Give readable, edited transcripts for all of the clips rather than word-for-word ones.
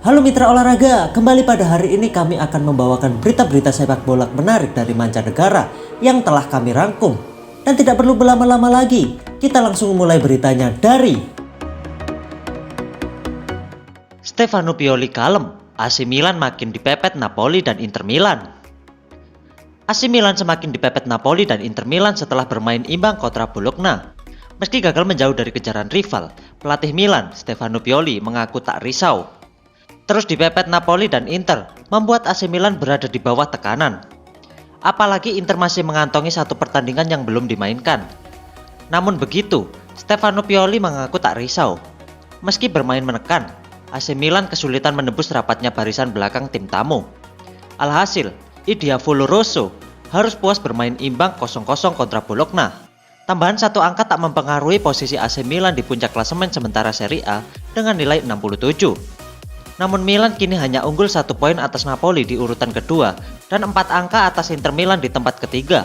Halo mitra olahraga, kembali pada hari ini kami akan membawakan berita-berita sepak bola menarik dari mancanegara yang telah kami rangkum. Dan tidak perlu berlama-lama lagi, kita langsung mulai beritanya dari Stefano Pioli kalem, AC Milan makin dipepet Napoli dan Inter Milan. AC Milan semakin dipepet Napoli dan Inter Milan setelah bermain imbang kontra Bologna. Meski gagal menjauh dari kejaran rival, pelatih Milan, Stefano Pioli, mengaku tak risau. Terus dipepet Napoli dan Inter membuat AC Milan berada di bawah tekanan. Apalagi Inter masih mengantongi satu pertandingan yang belum dimainkan. Namun begitu, Stefano Pioli mengaku tak risau. Meski bermain menekan, AC Milan kesulitan menembus rapatnya barisan belakang tim tamu. Alhasil, I Diavolo Rosso harus puas bermain imbang 0-0 kontra Bologna. Tambahan satu angka tak mempengaruhi posisi AC Milan di puncak klasemen sementara Serie A dengan nilai 67. Namun Milan kini hanya unggul 1 poin atas Napoli di urutan kedua dan 4 angka atas Inter Milan di tempat ketiga.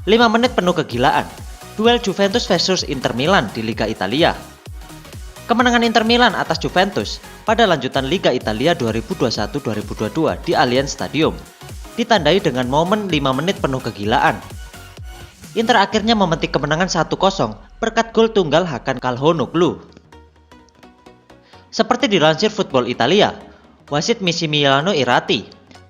5 menit penuh kegilaan, duel Juventus versus Inter Milan di Liga Italia. Kemenangan Inter Milan atas Juventus pada lanjutan Liga Italia 2021-2022 di Allianz Stadium ditandai dengan momen 5 menit penuh kegilaan. Inter akhirnya memetik kemenangan 1-0 berkat gol tunggal Hakan Calhanoglu. Seperti dilansir Football Italia, wasit Massimiliano Irrati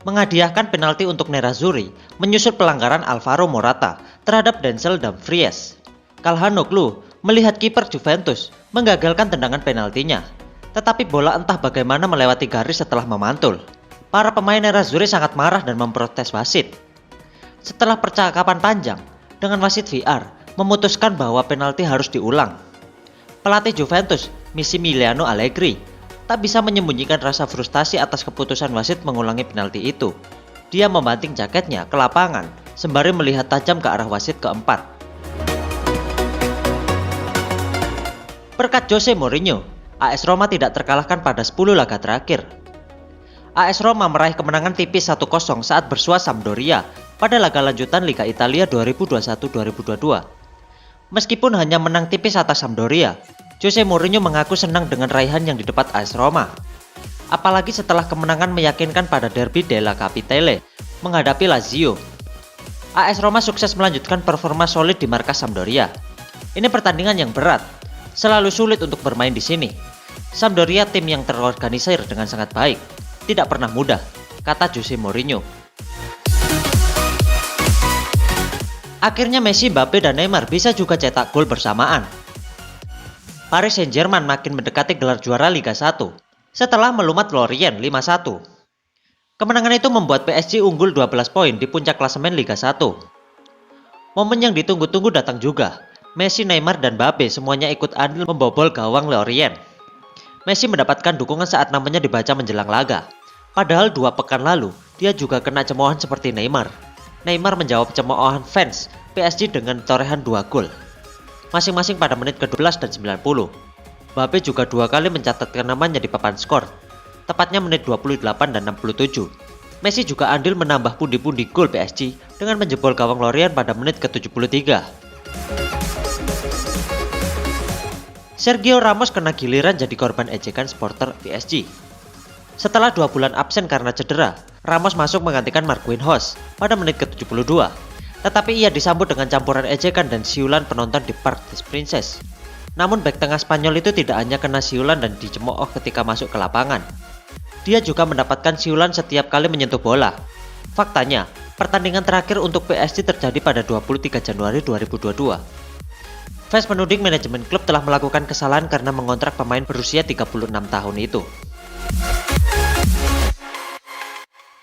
menghadiahkan penalti untuk Nerazzurri menyusul pelanggaran Alvaro Morata terhadap Denzel Dumfries. Calhanoglu melihat kiper Juventus menggagalkan tendangan penaltinya, tetapi bola entah bagaimana melewati garis setelah memantul. Para pemain Nerazzurri sangat marah dan memprotes wasit. Setelah percakapan panjang dengan wasit VR memutuskan bahwa penalti harus diulang. Pelatih Juventus, Massimiliano Allegri, tak bisa menyembunyikan rasa frustasi atas keputusan wasit mengulangi penalti itu. Dia membanting jaketnya ke lapangan sembari melihat tajam ke arah wasit keempat. Berkat Jose Mourinho, AS Roma tidak terkalahkan pada 10 laga terakhir. AS Roma meraih kemenangan tipis 1-0 saat bersua Sampdoria pada laga lanjutan Liga Italia 2021-2022. Meskipun hanya menang tipis atas Sampdoria, Jose Mourinho mengaku senang dengan raihan yang didapat AS Roma. Apalagi setelah kemenangan meyakinkan pada Derby della Capitale menghadapi Lazio. AS Roma sukses melanjutkan performa solid di markas Sampdoria. Ini pertandingan yang berat, selalu sulit untuk bermain di sini. Sampdoria tim yang terorganisir dengan sangat baik, tidak pernah mudah, kata Jose Mourinho. Akhirnya Messi, Mbappe, dan Neymar bisa juga cetak gol bersamaan. Paris Saint-Germain makin mendekati gelar juara Liga 1 setelah melumat Lorient 5-1. Kemenangan itu membuat PSG unggul 12 poin di puncak klasemen Liga 1. Momen yang ditunggu-tunggu datang juga. Messi, Neymar, dan Mbappe semuanya ikut andil membobol gawang Lorient. Messi mendapatkan dukungan saat namanya dibaca menjelang laga. Padahal 2 pekan lalu, dia juga kena cemoohan seperti Neymar. Neymar menjawab cemoohan fans PSG dengan torehan 2 gol, masing-masing pada menit ke-12 dan 90. Mbappe juga 2 kali mencatatkan namanya di papan skor, tepatnya menit 28 dan 67. Messi juga andil menambah pundi-pundi gol PSG dengan menjebol gawang Lorient pada menit ke-73. Sergio Ramos kena giliran jadi korban ejekan supporter PSG. Setelah 2 bulan absen karena cedera, Ramos masuk menggantikan Marquinhos pada menit ke-72. Tetapi ia disambut dengan campuran ejekan dan siulan penonton di Parc des Princes. Namun bek tengah Spanyol itu tidak hanya kena siulan dan dicemooh ketika masuk ke lapangan. Dia juga mendapatkan siulan setiap kali menyentuh bola. Faktanya, pertandingan terakhir untuk PSG terjadi pada 23 Januari 2022. Fans menuding manajemen klub telah melakukan kesalahan karena mengontrak pemain berusia 36 tahun itu.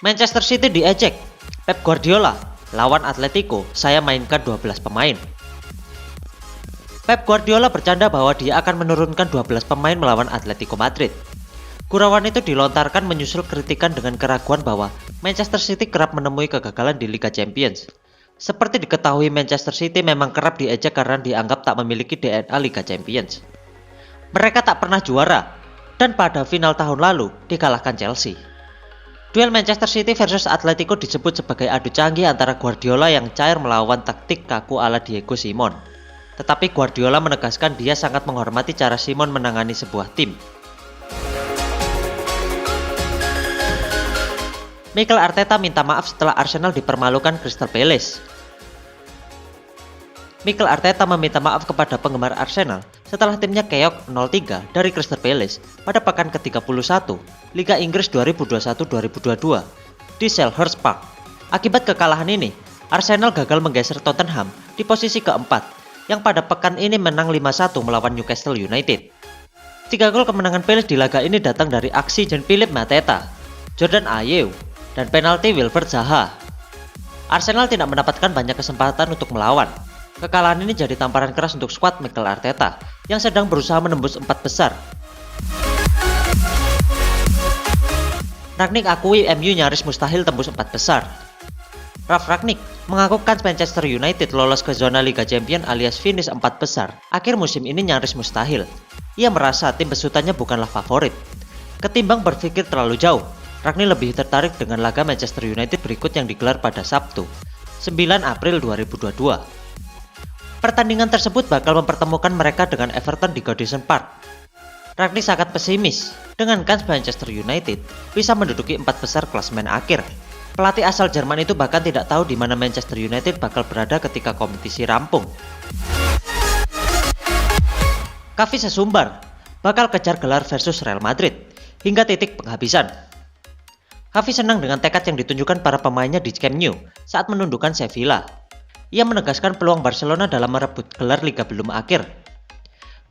Manchester City diejek. Pep Guardiola, lawan Atletico, saya mainkan 12 pemain. Pep Guardiola bercanda bahwa dia akan menurunkan 12 pemain melawan Atletico Madrid. Gurauan itu dilontarkan menyusul kritikan dengan keraguan bahwa Manchester City kerap menemui kegagalan di Liga Champions. Seperti diketahui, Manchester City memang kerap diejek karena dianggap tak memiliki DNA Liga Champions. Mereka tak pernah juara, dan pada final tahun lalu dikalahkan Chelsea. Duel Manchester City versus Atletico disebut sebagai adu canggih antara Guardiola yang cair melawan taktik kaku ala Diego Simon. Tetapi Guardiola menegaskan dia sangat menghormati cara Simon menangani sebuah tim. Mikel Arteta minta maaf setelah Arsenal dipermalukan Crystal Palace. Mikel Arteta meminta maaf kepada penggemar Arsenal setelah timnya keok 0-3 dari Crystal Palace pada pekan ke-31 Liga Inggris 2021-2022 di Selhurst Park. Akibat kekalahan ini, Arsenal gagal menggeser Tottenham di posisi keempat yang pada pekan ini menang 5-1 melawan Newcastle United. 3 gol kemenangan Palace di laga ini datang dari aksi Jean-Philippe Mateta, Jordan Ayew, dan penalti Wilfried Zaha. Arsenal tidak mendapatkan banyak kesempatan untuk melawan. Kekalahan ini jadi tamparan keras untuk skuad Mikel Arteta yang sedang berusaha menembus 4 besar. Rangnick akui MU nyaris mustahil tembus 4 besar. Ralf Rangnick mengakukan Manchester United lolos ke zona Liga Champions alias finish 4 besar. Akhir musim ini nyaris mustahil. Ia merasa tim besutannya bukanlah favorit. Ketimbang berpikir terlalu jauh, Rangnick lebih tertarik dengan laga Manchester United berikut yang digelar pada Sabtu, 9 April 2022. Pertandingan tersebut bakal mempertemukan mereka dengan Everton di Goodison Park. Rangnick sangat pesimis dengan kans Manchester United bisa menduduki 4 besar klasemen akhir. Pelatih asal Jerman itu bahkan tidak tahu di mana Manchester United bakal berada ketika kompetisi rampung. Xavi sesumbar bakal kejar gelar versus Real Madrid hingga titik penghabisan. Xavi senang dengan tekad yang ditunjukkan para pemainnya di Camp Nou saat menundukkan Sevilla. Ia menegaskan peluang Barcelona dalam merebut gelar Liga belum akhir.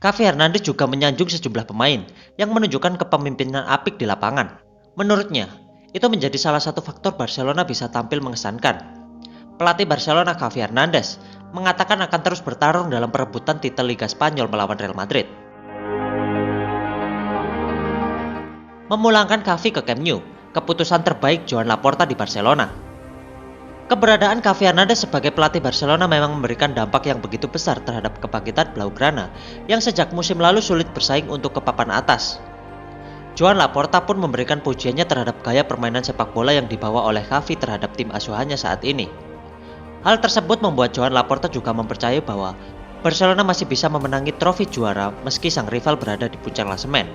Xavi Hernandez juga menyanjung sejumlah pemain yang menunjukkan kepemimpinan apik di lapangan. Menurutnya, itu menjadi salah satu faktor Barcelona bisa tampil mengesankan. Pelatih Barcelona Xavi Hernandez mengatakan akan terus bertarung dalam perebutan titel Liga Spanyol melawan Real Madrid. Memulangkan Xavi ke Camp Nou, keputusan terbaik Joan Laporta di Barcelona. Keberadaan Xavi Hernandez sebagai pelatih Barcelona memang memberikan dampak yang begitu besar terhadap kebangkitan Blaugrana yang sejak musim lalu sulit bersaing untuk ke papan atas. Joan Laporta pun memberikan pujiannya terhadap gaya permainan sepak bola yang dibawa oleh Xavi terhadap tim asuhannya saat ini. Hal tersebut membuat Joan Laporta juga mempercayai bahwa Barcelona masih bisa memenangi trofi juara meski sang rival berada di puncak klasemen.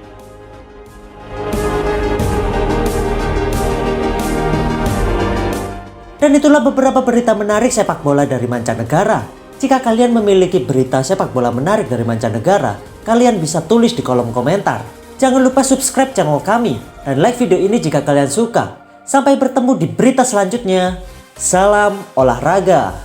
Dan itulah beberapa berita menarik sepak bola dari mancanegara. Jika kalian memiliki berita sepak bola menarik dari mancanegara, kalian bisa tulis di kolom komentar. Jangan lupa subscribe channel kami dan like video ini jika kalian suka. Sampai bertemu di berita selanjutnya. Salam olahraga.